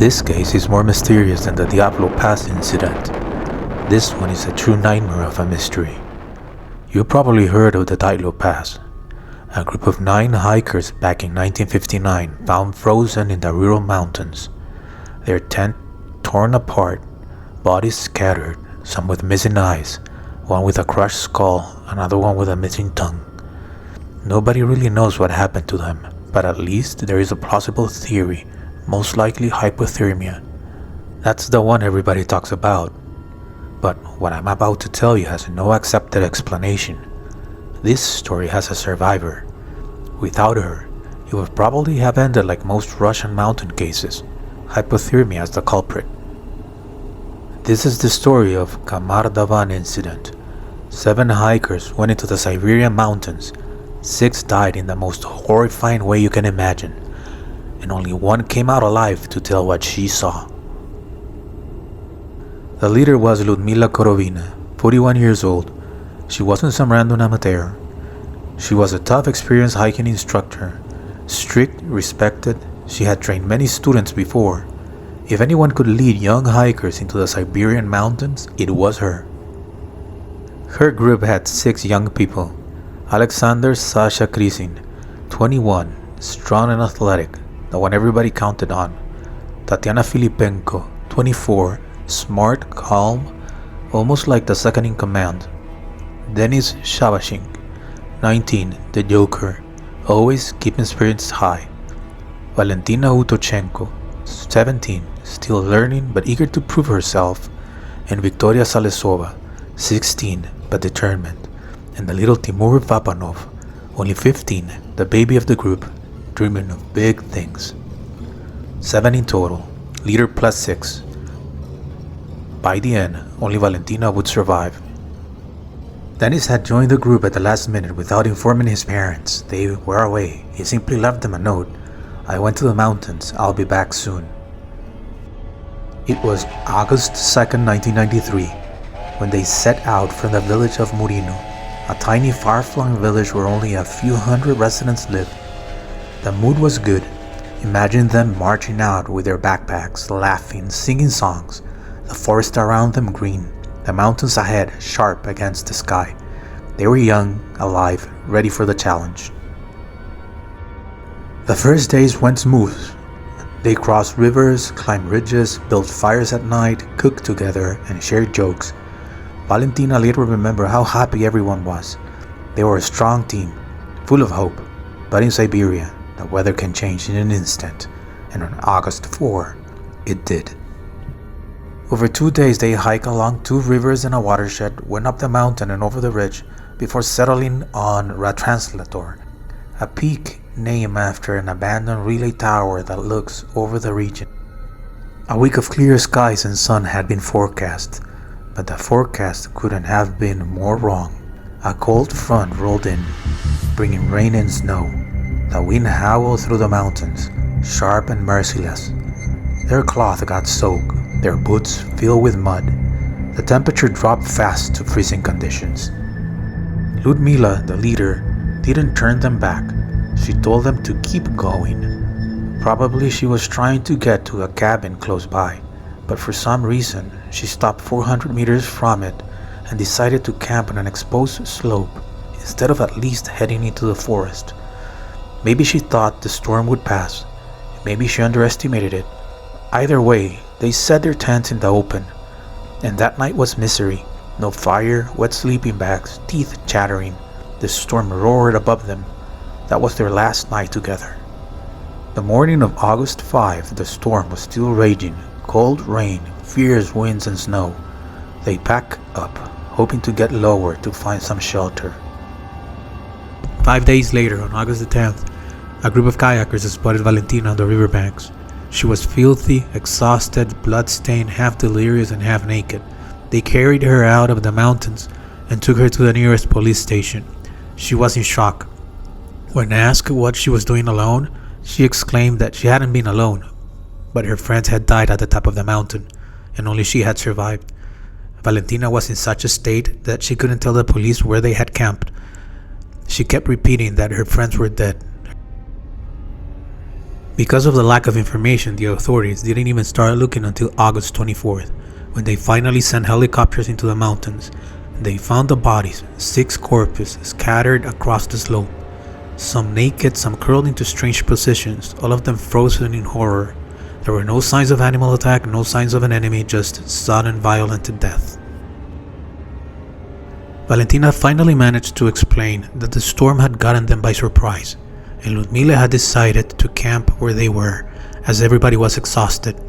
This case is more mysterious than the Dyatlov Pass incident. This one is a true nightmare of a mystery. You probably heard of the Dyatlov Pass. A group of 9 hikers back in 1959 found frozen in the rural mountains. Their tent torn apart, bodies scattered, some with missing eyes, one with a crushed skull, another one with a missing tongue. Nobody really knows what happened to them, but at least there is a plausible theory, most likely hypothermia. That's the one everybody talks about. But what I'm about to tell you has no accepted explanation. This story has a survivor. Without her, it would probably have ended like most Russian mountain cases, hypothermia as the culprit. This is the story of Khamar Daban incident. 7 hikers went into the Siberian mountains. 6 died in the most horrifying way you can imagine, and only one came out alive to tell what she saw. The leader was Lyudmila Korovina, 41 years old. She wasn't some random amateur. She was a tough, experienced hiking instructor. Strict, respected, she had trained many students before. If anyone could lead young hikers into the Siberian mountains, it was her. Her group had 6 young people. Alexander Sasha Krisin, 21, strong and athletic, the one everybody counted on. Tatiana Filipenko, 24, smart, calm, almost like the second in command. Denis Shabashink, 19, the joker, always keeping spirits high. Valentina Utochenko, 17, still learning but eager to prove herself. And Victoria Salesova, 16, but determined. And the little Timur Vapanov, only 15, the baby of the group, dreaming of big things. 7 in total, leader plus 6. By the end, only Valentina would survive. Dennis had joined the group at the last minute without informing his parents. They were away. He simply left them a note. "I went to the mountains. I'll be back soon." It was August 2nd, 1993, when they set out from the village of Murino, a tiny far-flung village where only a few hundred residents lived. The mood was good. Imagine them marching out with their backpacks, laughing, singing songs. The forest around them green, the mountains ahead sharp against the sky. They were young, alive, ready for the challenge. The first days went smooth. They crossed rivers, climbed ridges, built fires at night, cooked together, and shared jokes. Valentina later remembered how happy everyone was. They were a strong team, full of hope. But in Siberia, the weather can change in an instant, and on August 4, it did. Over 2 days they hiked along 2 rivers and a watershed, went up the mountain and over the ridge, before settling on Ratranslator, a peak named after an abandoned relay tower that looks over the region. A week of clear skies and sun had been forecast, but the forecast couldn't have been more wrong. A cold front rolled in, bringing rain and snow. The wind howled through the mountains, sharp and merciless. Their cloth got soaked, their boots filled with mud. The temperature dropped fast to freezing conditions. Lyudmila, the leader, didn't turn them back. She told them to keep going. Probably she was trying to get to a cabin close by, but for some reason she stopped 400 meters from it and decided to camp on an exposed slope instead of at least heading into the forest. Maybe she thought the storm would pass. Maybe she underestimated it. Either way, they set their tents in the open, and that night was misery. No fire, wet sleeping bags, teeth chattering. The storm roared above them. That was their last night together. The morning of August 5, the storm was still raging. Cold rain, fierce winds and snow. They packed up, hoping to get lower to find some shelter. 5 days later, on August the 10th, a group of kayakers spotted Valentina on the riverbanks. She was filthy, exhausted, blood-stained, half delirious and half naked. They carried her out of the mountains and took her to the nearest police station. She was in shock. When asked what she was doing alone, she exclaimed that she hadn't been alone, but her friends had died at the top of the mountain, and only she had survived. Valentina was in such a state that she couldn't tell the police where they had camped. She kept repeating that her friends were dead. Because of the lack of information, the authorities didn't even start looking until August 24th, when they finally sent helicopters into the mountains. They found the bodies, 6 corpses scattered across the slope. Some naked, some curled into strange positions, all of them frozen in horror. There were no signs of animal attack, no signs of an enemy, just sudden violent death. Valentina finally managed to explain that the storm had gotten them by surprise, and Lyudmila had decided to camp where they were, as everybody was exhausted.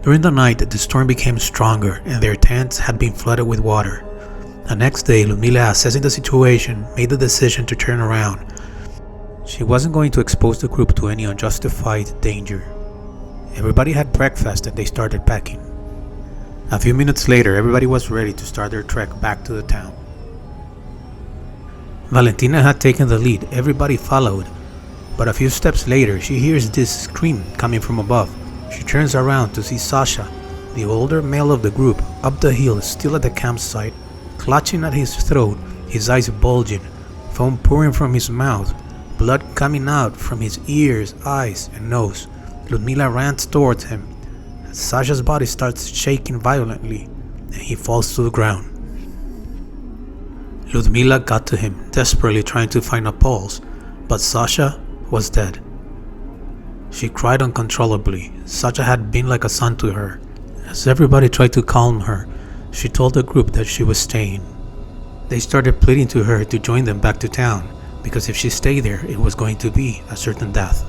During the night, the storm became stronger, and their tents had been flooded with water. The next day, Lyudmila, assessing the situation, made the decision to turn around. She wasn't going to expose the group to any unjustified danger. Everybody had breakfast and they started packing. A few minutes later, everybody was ready to start their trek back to the town. Valentina had taken the lead, everybody followed. But a few steps later, she hears this scream coming from above. She turns around to see Sasha, the older male of the group, up the hill, still at the campsite, clutching at his throat, his eyes bulging, foam pouring from his mouth, blood coming out from his ears, eyes, and nose. Lyudmila ran towards him. Sasha's body starts shaking violently, and he falls to the ground. Lyudmila got to him, desperately trying to find a pulse, but Sasha was dead. She cried uncontrollably. Sasha had been like a son to her. As everybody tried to calm her, she told the group that she was staying. They started pleading to her to join them back to town, because if she stayed there, it was going to be a certain death.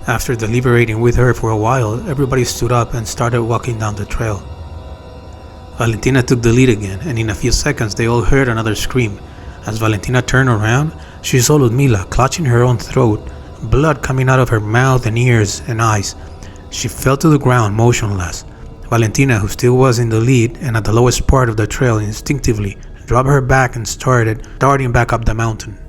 After deliberating with her for a while, everybody stood up and started walking down the trail. Valentina took the lead again, and in a few seconds they all heard another scream. As Valentina turned around, she saw Lyudmila clutching her own throat, blood coming out of her mouth and ears and eyes. She fell to the ground motionless. Valentina, who still was in the lead and at the lowest part of the trail, instinctively dropped her back and started darting back up the mountain.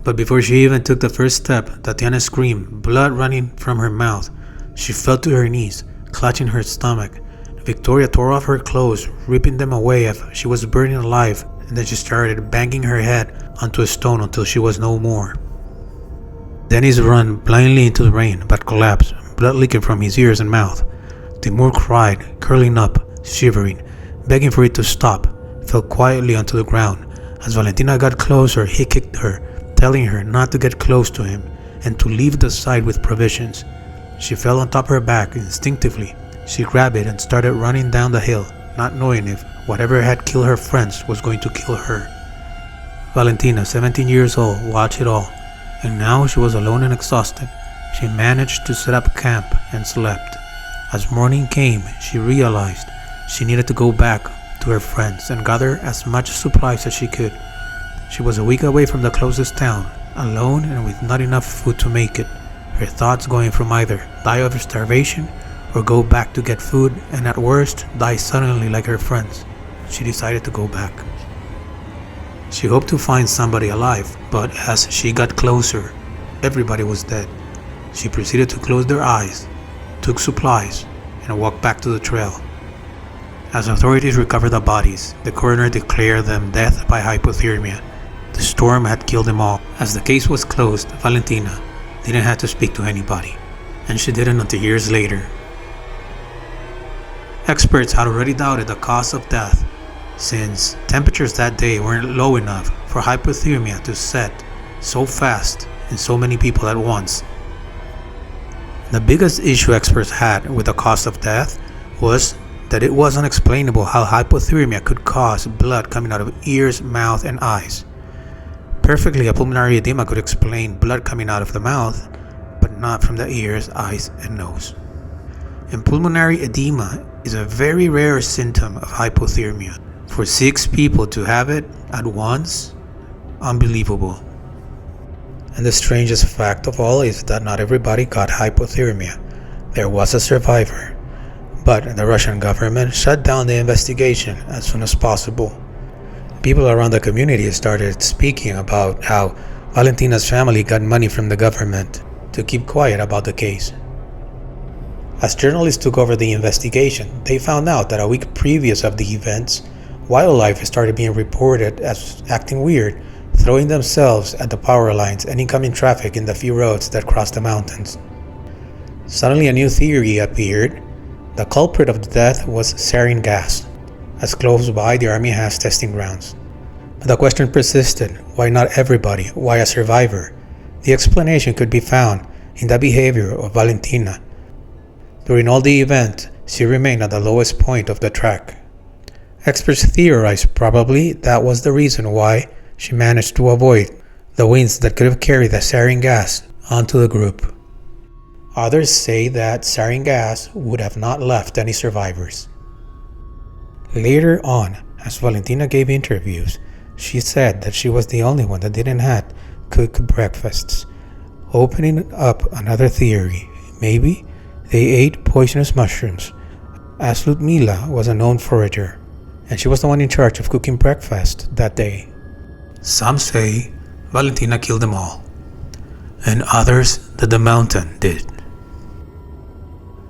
But before she even took the first step, Tatiana screamed, blood running from her mouth. She fell to her knees, clutching her stomach. Victoria tore off her clothes, ripping them away as she was burning alive, and then she started banging her head onto a stone until she was no more. Dennis ran blindly into the rain, but collapsed, blood leaking from his ears and mouth. Timur cried, curling up, shivering, begging for it to stop, fell quietly onto the ground. As Valentina got closer, he kicked her, telling her not to get close to him and to leave the side with provisions. She fell on top of her back instinctively. She grabbed it and started running down the hill, not knowing if whatever had killed her friends was going to kill her. Valentina, 17 years old, watched it all, and now she was alone and exhausted. She managed to set up camp and slept. As morning came, she realized she needed to go back to her friends and gather as much supplies as she could. She was a week away from the closest town, alone and with not enough food to make it, her thoughts going from either die of starvation or go back to get food and at worst die suddenly like her friends. She decided to go back. She hoped to find somebody alive, but as she got closer, everybody was dead. She proceeded to close their eyes, took supplies, and walked back to the trail. As authorities recovered the bodies, the coroner declared them death by hypothermia. The storm had killed them all. As the case was closed, Valentina didn't have to speak to anybody, and she didn't until years later. Experts had already doubted the cause of death, since temperatures that day weren't low enough for hypothermia to set so fast in so many people at once. The biggest issue experts had with the cause of death was that it was unexplainable how hypothermia could cause blood coming out of ears, mouth, and eyes. Perfectly, a pulmonary edema could explain blood coming out of the mouth, but not from the ears, eyes, and nose. And pulmonary edema is a very rare symptom of hypothermia. For 6 people to have it at once, unbelievable. And the strangest fact of all is that not everybody got hypothermia. There was a survivor, but the Russian government shut down the investigation as soon as possible. People around the community started speaking about how Valentina's family got money from the government to keep quiet about the case. As journalists took over the investigation, they found out that a week previous of the events, wildlife started being reported as acting weird, throwing themselves at the power lines and incoming traffic in the few roads that crossed the mountains. Suddenly a new theory appeared. The culprit of the death was sarin gas, as close by the army has testing grounds. But the question persisted, why not everybody? Why a survivor? The explanation could be found in the behavior of Valentina. During all the event, she remained at the lowest point of the track. Experts theorized probably that was the reason why she managed to avoid the winds that could have carried the sarin gas onto the group. Others say that sarin gas would have not left any survivors. Later on, as Valentina gave interviews, she said that she was the only one that didn't have cooked breakfasts, opening up another theory. Maybe they ate poisonous mushrooms, as Lyudmila was a known forager, and she was the one in charge of cooking breakfast that day. Some say Valentina killed them all, and others that the mountain did.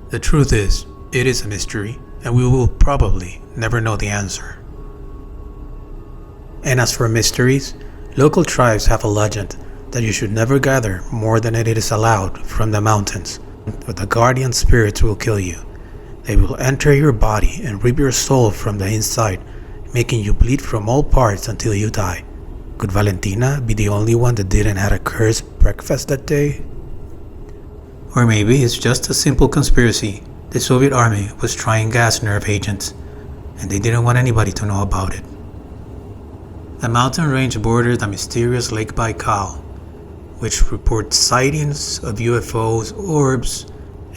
The truth is, it is a mystery, and we will probably never know the answer. And as for mysteries, local tribes have a legend that you should never gather more than it is allowed from the mountains, or the guardian spirits will kill you. They will enter your body and rip your soul from the inside, making you bleed from all parts until you die. Could Valentina be the only one that didn't have a cursed breakfast that day? Or maybe it's just a simple conspiracy. The Soviet army was trying gas nerve agents, and they didn't want anybody to know about it. The mountain range borders the mysterious Lake Baikal, which reports sightings of UFOs, orbs,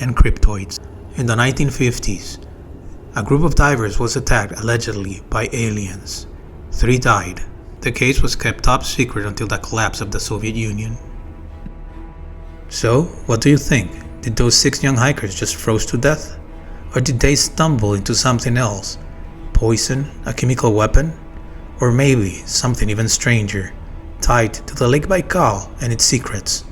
and cryptoids. In the 1950s, a group of divers was attacked allegedly by aliens. 3 died. The case was kept top secret until the collapse of the Soviet Union. So, what do you think? Did those 6 young hikers just froze to death? Or did they stumble into something else? Poison? A chemical weapon? Or maybe something even stranger, tied to the Lake Baikal and its secrets?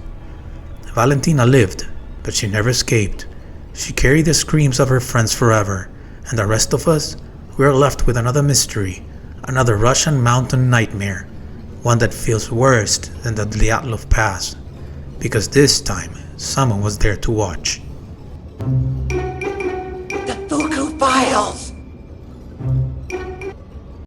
Valentina lived, but she never escaped. She carried the screams of her friends forever, and the rest of us, we are left with another mystery, another Russian mountain nightmare, one that feels worse than the Dyatlov Pass, because this time, someone was there to watch. The Buku Files!